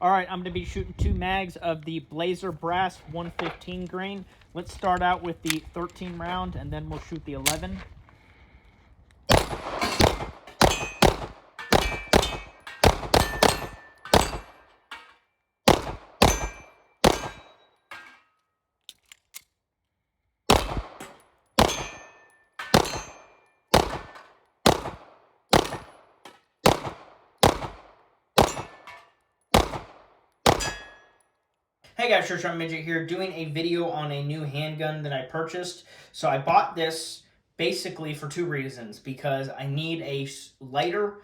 All right, I'm going to be shooting 2 mags of the Blazer Brass 115 grain. Let's start out with the 13 round, and then we'll shoot the 11. Hey guys, Church on Midget here, doing a video on a new handgun that I purchased. So I bought this basically for 2 reasons, because I need a lighter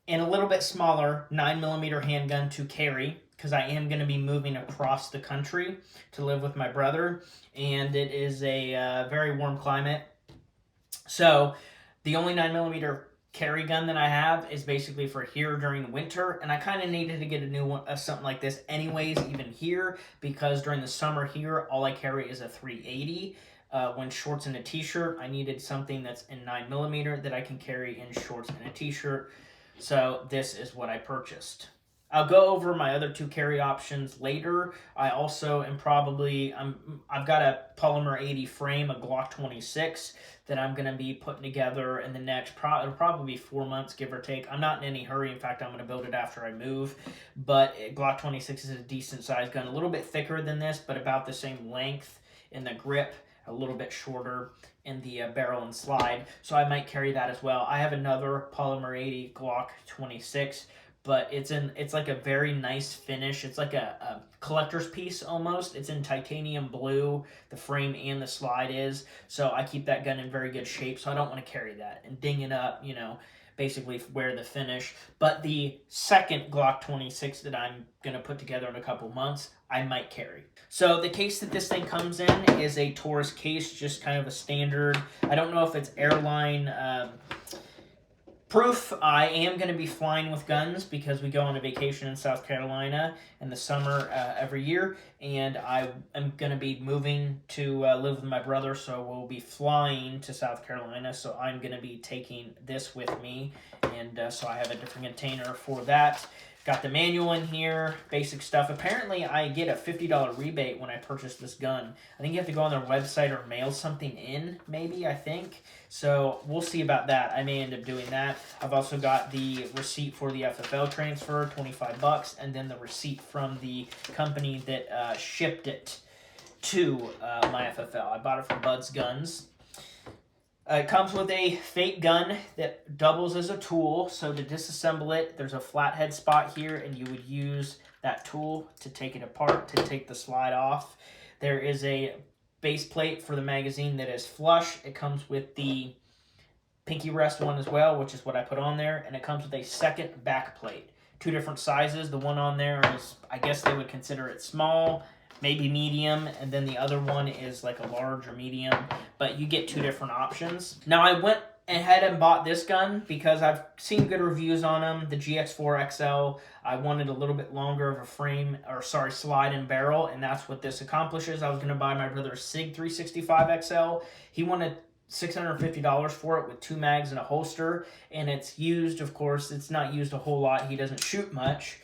and a little bit smaller 9mm handgun to carry, because I am going to be moving across the country to live with my brother, and it is a very warm climate. So the only 9mm carry gun that I have is basically for here during the winter, and I kind of needed to get a new one, something like this anyways, even here, because during the summer here, all I carry is a 380. When shorts and a t-shirt, I needed something that's in 9mm that I can carry in shorts and a t-shirt, so this is what I purchased. I'll go over my other 2 carry options later. I also am I've got a polymer 80 frame, a Glock 26, that I'm going to be putting together in the next, it'll probably be 4 months, give or take. I'm not in any hurry. In fact, I'm going to build it after I move. But Glock 26 is a decent size gun, a little bit thicker than this, but about the same length in the grip, a little bit shorter in the barrel and slide. So I might carry that as well. I have another polymer 80 Glock 26, but it's like a very nice finish. It's like a collector's piece almost. It's in titanium blue, the frame and the slide is. So I keep that gun in very good shape, so I don't want to carry that and ding it up, you know, basically wear the finish. But the second Glock 26 that I'm going to put together in a couple months, I might carry. So the case that this thing comes in is a Taurus case, just kind of a standard. I don't know if it's airline proof. I am going to be flying with guns because we go on a vacation in South Carolina in the summer every year, and I am going to be moving to live with my brother, so we'll be flying to South Carolina, so I'm going to be taking this with me, and so I have a different container for that. Got the manual in here, basic stuff. Apparently, I get a $50 rebate when I purchase this gun. I think you have to go on their website or mail something in, maybe, I think. So we'll see about that. I may end up doing that. I've also got the receipt for the FFL transfer, $25, and then the receipt from the company that shipped it to my FFL. I bought it from Bud's Guns. It comes with a fake gun that doubles as a tool, so to disassemble it, there's a flathead spot here, and you would use that tool to take it apart, to take the slide off. There is a base plate for the magazine that is flush. It comes with the pinky rest one as well, which is what I put on there, and it comes with a second back plate. 2 different sizes. The one on there is, I guess they would consider it small, maybe medium, and then the other one is like a large or medium, but you get 2 different options. Now I went ahead and bought this gun because I've seen good reviews on them, the GX4 XL. I wanted a little bit longer of a frame, or sorry, slide and barrel, and that's what this accomplishes. I was going to buy my brother's SIG 365 XL. He wanted $650 for it with 2 mags and a holster, and it's used, of course. It's not used a whole lot. He doesn't shoot much.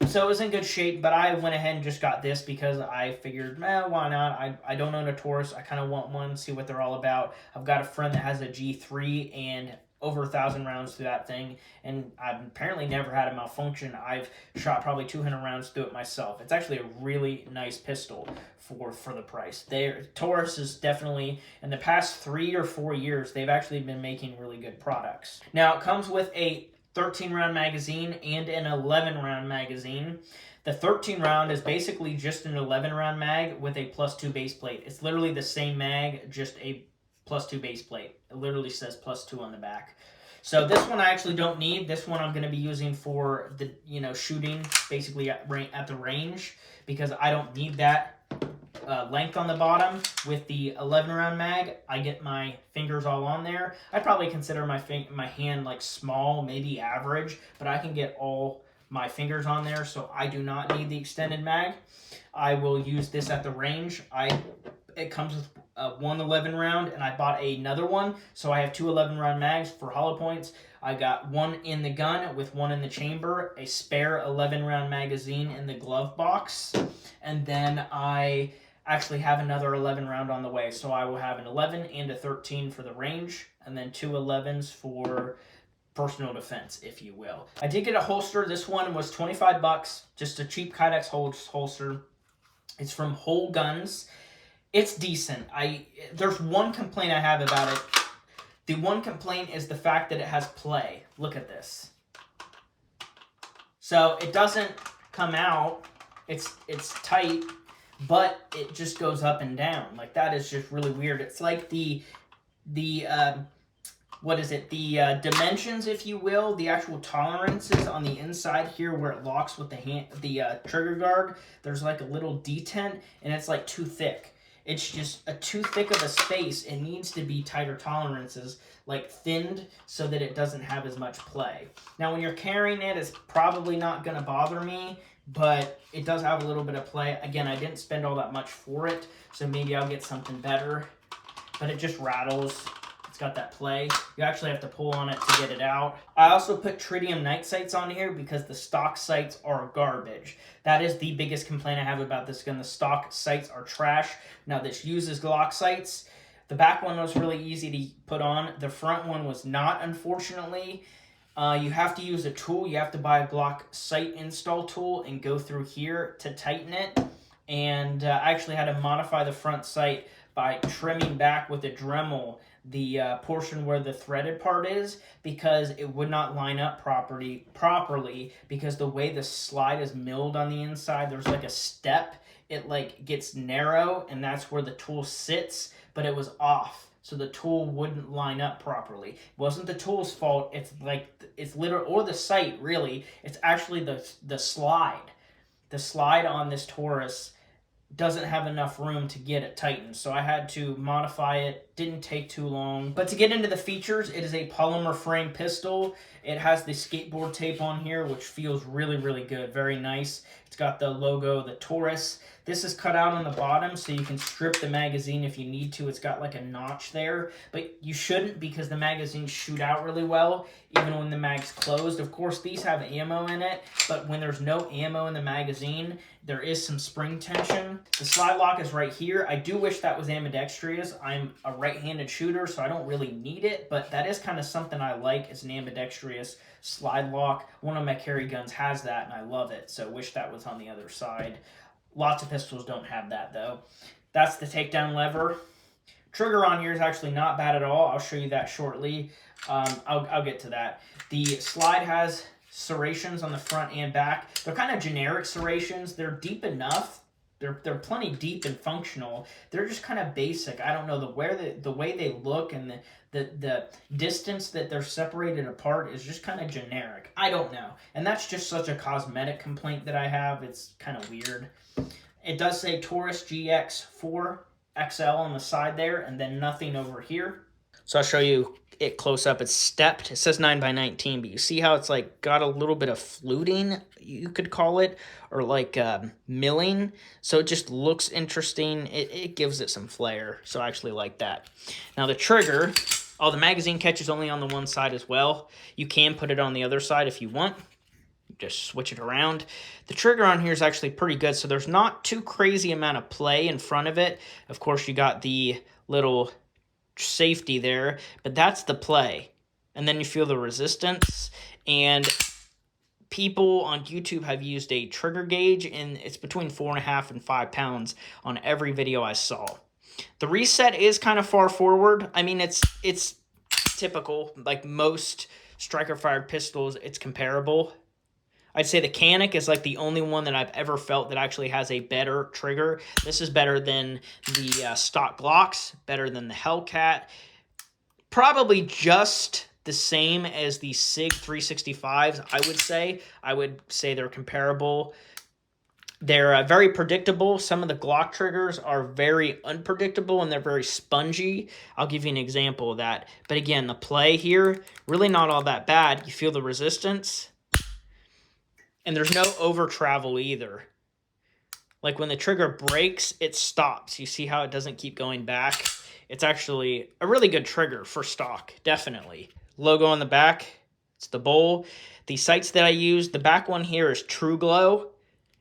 So it was in good shape, but I went ahead and just got this because I figured, why not? I don't own a Taurus. I kind of want one, see what they're all about. I've got a friend that has a G3 and over 1,000 rounds through that thing, and I've apparently never had a malfunction. I've shot probably 200 rounds through it myself. It's actually a really nice pistol for the price. Taurus is definitely, in the past 3 or 4 years, they've actually been making really good products. Now, it comes with a 13-round magazine and an 11-round magazine. The 13 round is basically just an 11-round mag with a +2 base plate. It's literally the same mag, just a +2 base plate. It literally says +2 on the back. So this one I actually don't need. This one I'm going to be using for the, shooting basically at the range, because I don't need that length on the bottom. With the 11-round mag, I get my fingers all on there. I'd probably consider my hand like small, maybe average, but I can get all my fingers on there, so I do not need the extended mag. I will use this at the range. It comes with one 11 round, and I bought another one, so I have 2 11-round mags for hollow points. I got one in the gun with one in the chamber, a spare 11-round magazine in the glove box, and then I actually have another 11 round on the way. So I will have an 11 and a 13 for the range, and then two 11s for personal defense, if you will. I did get a holster. This one was 25 bucks, just a cheap Kydex holster. It's from Whole Guns. It's decent. There's one complaint I have about it. The one complaint is the fact that it has play. Look at this. So it doesn't come out. It's tight, but it just goes up and down. Like, that is just really weird. It's like the what is it? The dimensions, if you will, the actual tolerances on the inside here where it locks with the trigger guard. There's like a little detent, and it's like too thick. It's just too thick of a space. It needs to be tighter tolerances, like thinned, so that it doesn't have as much play. Now, when you're carrying it, it's probably not going to bother me, but it does have a little bit of play. Again, I didn't spend all that much for it, so maybe I'll get something better. But it just rattles. It's got that play. You actually have to pull on it to get it out. I also put tritium night sights on here because the stock sights are garbage. That is the biggest complaint I have about this gun. The stock sights are trash. Now, this uses Glock sights. The back one was really easy to put on. The front one was not, unfortunately. You have to use a tool. You have to buy a Glock sight install tool and go through here to tighten it. And I actually had to modify the front sight by trimming back with a Dremel the portion where the threaded part is, because it would not line up properly because the way the slide is milled on the inside, there's like a step. It like gets narrow, and that's where the tool sits, but it was off. So the tool wouldn't line up properly. It wasn't the tool's fault. It's literally, or the sight, really. It's actually the slide. The slide on this Taurus doesn't have enough room to get it tightened, so I had to modify it. Didn't take too long. But to get into the features, it is a polymer frame pistol. It has the skateboard tape on here, which feels really, really good. Very nice. It's got the logo, the Taurus. This is cut out on the bottom, so you can strip the magazine if you need to. It's got like a notch there, but you shouldn't, because the magazines shoot out really well, even when the mag's closed. Of course, these have ammo in it, but when there's no ammo in the magazine, there is some spring tension. The slide lock is right here. I do wish that was ambidextrous. I'm a right-handed shooter, so I don't really need it, but that is kind of something I like, is an ambidextrous slide lock. One of my carry guns has that, and I love it, so wish that was on the other side. Lots of pistols don't have that, though. That's the takedown lever. Trigger on here is actually not bad at all. I'll show you that shortly. I'll get to that. The slide has serrations on the front and back. They're kind of generic serrations. They're deep enough. They're plenty deep and functional. They're just kind of basic. I don't know, the way they look and the distance that they're separated apart is just kind of generic. I don't know. And that's just such a cosmetic complaint that I have. It's kind of weird. It does say Taurus GX4 XL on the side there, and then nothing over here. So I'll show you it close up. It's stepped. It says 9x19, but you see how it's like got a little bit of fluting, you could call it, or like milling. So it just looks interesting. It gives it some flair. So I actually like that. Now the trigger, the magazine catch is only on the one side as well. You can put it on the other side if you want. Just switch it around. The trigger on here is actually pretty good, so there's not too crazy amount of play in front of it. Of course, you got the little safety there, but that's the play. And then you feel the resistance, and people on YouTube have used a trigger gauge, and it's between 4.5 and 5 pounds on every video I saw. The reset is kind of far forward. I mean, it's typical, like most striker-fired pistols, it's comparable. I'd say the Canic is like the only one that I've ever felt that actually has a better trigger. This is better than the stock Glocks, better than the Hellcat. Probably just the same as the SIG 365s, I would say. I would say they're comparable. They're very predictable. Some of the Glock triggers are very unpredictable, and they're very spongy. I'll give you an example of that. But again, the play here, really not all that bad. You feel the resistance. And there's no over travel either. Like when the trigger breaks, it stops. You see how it doesn't keep going back? It's actually a really good trigger for stock, definitely. Logo on the back, It's the bowl. The sights that I use, the back one here is True Glow.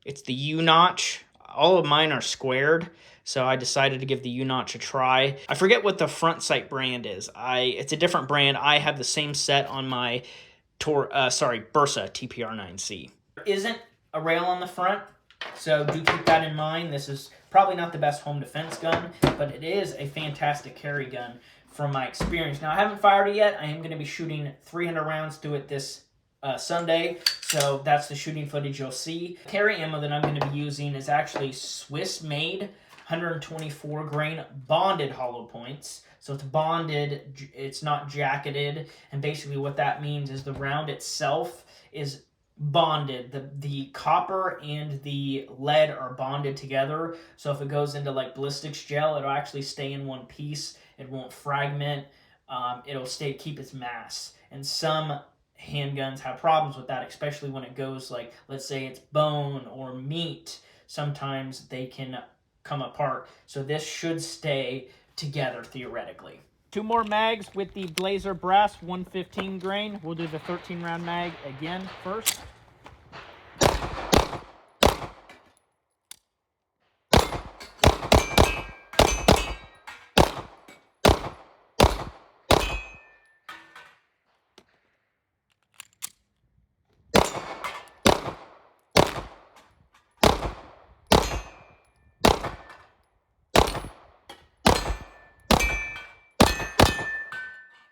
It's the U-notch. All of mine are squared, so I decided to give the U-notch a try. I forget what the front sight brand is. It's a different brand. I have the same set on my Bursa TPR9C. There isn't a rail on the front, so do keep that in mind. This is probably not the best home defense gun, but it is a fantastic carry gun from my experience. Now, I haven't fired it yet. I am going to be shooting 300 rounds to it this Sunday, so that's the shooting footage you'll see. Carry ammo that I'm going to be using is actually Swiss-made 124 grain bonded hollow points. So it's bonded, it's not jacketed, and basically what that means is the round itself is bonded. The copper and the lead are bonded together, so if it goes into like ballistics gel, it'll actually stay in one piece. It won't fragment. It'll keep its mass. And some handguns have problems with that, especially when it goes like, let's say it's bone or meat. Sometimes they can come apart. So this should stay together theoretically. 2 more mags with the Blazer Brass 115 grain. We'll do the 13 round mag again first.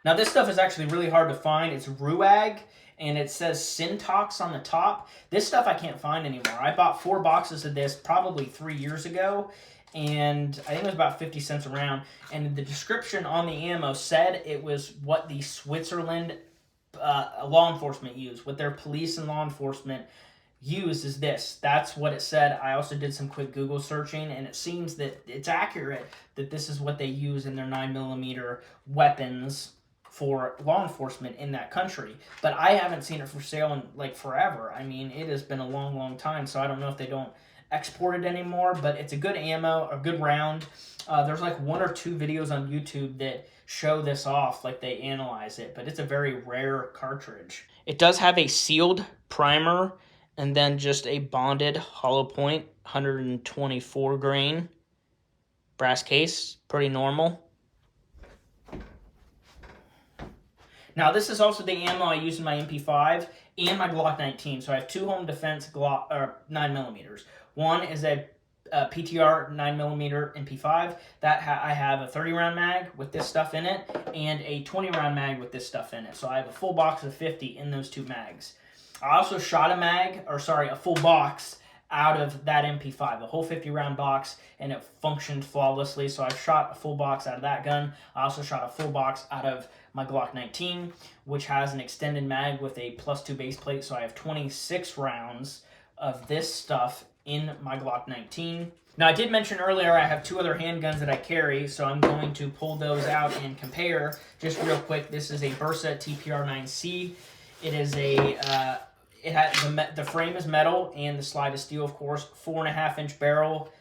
Now this stuff is actually really hard to find. It's Ruag, and it says Syntox on the top. This stuff I can't find anymore. I bought 4 boxes of this probably 3 years ago, and I think it was about 50 cents a round. And the description on the ammo said it was what the Switzerland law enforcement used, what their police and law enforcement use is this. That's what it said. I also did some quick Google searching, and it seems that it's accurate that this is what they use in their 9mm weapons for law enforcement in that country. But I haven't seen it for sale in like forever. I mean, it has been a long, long time, so I don't know if they don't export it anymore, but it's a good ammo, a good round. There's like 1 or 2 videos on YouTube that show this off, like they analyze it, but it's a very rare cartridge. It does have a sealed primer and then just a bonded hollow point, 124 grain brass case, pretty normal. Now, this is also the ammo I use in my MP5 and my Glock 19. So I have 2 home defense 9mm. One is a PTR 9mm MP5. I have a 30-round mag with this stuff in it and a 20-round mag with this stuff in it. So I have a full box of 50 in those 2 mags. I also shot a full box out of that MP5, a whole 50-round box, and it functioned flawlessly. So I shot a full box out of that gun. I also shot a full box out of my Glock 19, which has an extended mag with a +2 base plate. So I have 26 rounds of this stuff in my Glock 19. Now, I did mention earlier I have 2 other handguns that I carry, so I'm going to pull those out and compare. Just real quick, this is a Bursa TPR9C. It is a the frame is metal and the slide is steel, of course. 4.5-inch barrel,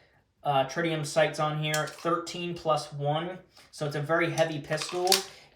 tritium sights on here, 13+1. So it's a very heavy pistol.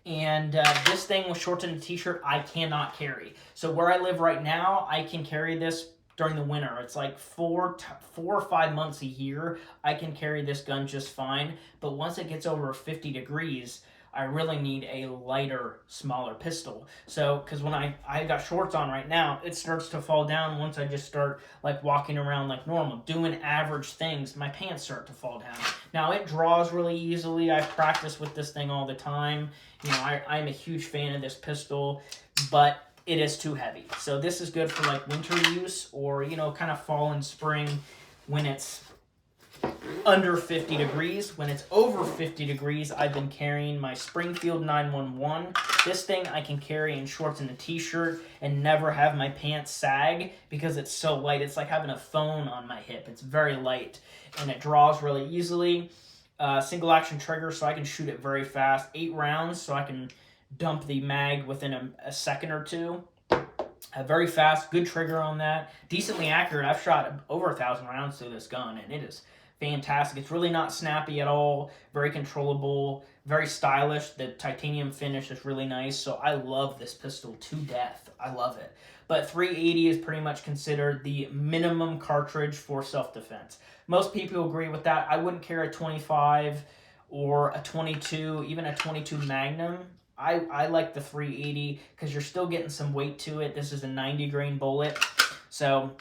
And this thing with shorts and a t-shirt, I cannot carry. So where I live right now, I can carry this during the winter. It's like 4 or 5 months a year. I can carry this gun just fine. But once it gets over 50 degrees, I really need a lighter, smaller pistol. So, because when I got shorts on right now, it starts to fall down once I just start like walking around like normal, doing average things. My pants start to fall down. Now, it draws really easily. I practice with this thing all the time. You know, I'm a huge fan of this pistol, but it is too heavy. So this is good for like winter use or, you know, kind of fall and spring when it's under 50 degrees. When it's over 50 degrees, I've been carrying my Springfield 911. This thing I can carry in shorts and a t-shirt and never have my pants sag because it's so light. It's like having a phone on my hip. It's very light and it draws really easily. Single action trigger, so I can shoot it very fast. 8 rounds, so I can dump the mag within a second or 2. Very fast, good trigger on that. Decently accurate. I've shot over 1,000 rounds through this gun, and it is fantastic. It's really not snappy at all, very controllable, very stylish. The titanium finish is really nice, so I love this pistol to death. I love it. But 380 is pretty much considered the minimum cartridge for self-defense. Most people agree with that. I wouldn't carry a 25 or a 22, even a 22 Magnum. I like the 380 because you're still getting some weight to it. This is a 90 grain bullet. So,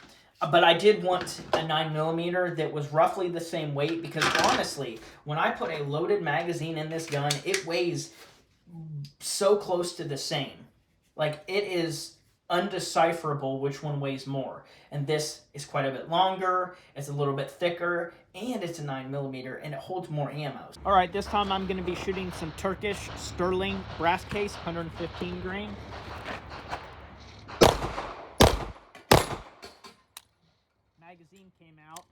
but I did want a 9mm that was roughly the same weight, because honestly, when I put a loaded magazine in this gun, it weighs so close to the same. Like, it is undecipherable which one weighs more. And this is quite a bit longer, it's a little bit thicker, and it's a 9mm, and it holds more ammo. All right, this time I'm going to be shooting some Turkish Sterling brass case, 115 grain. Magazine came out.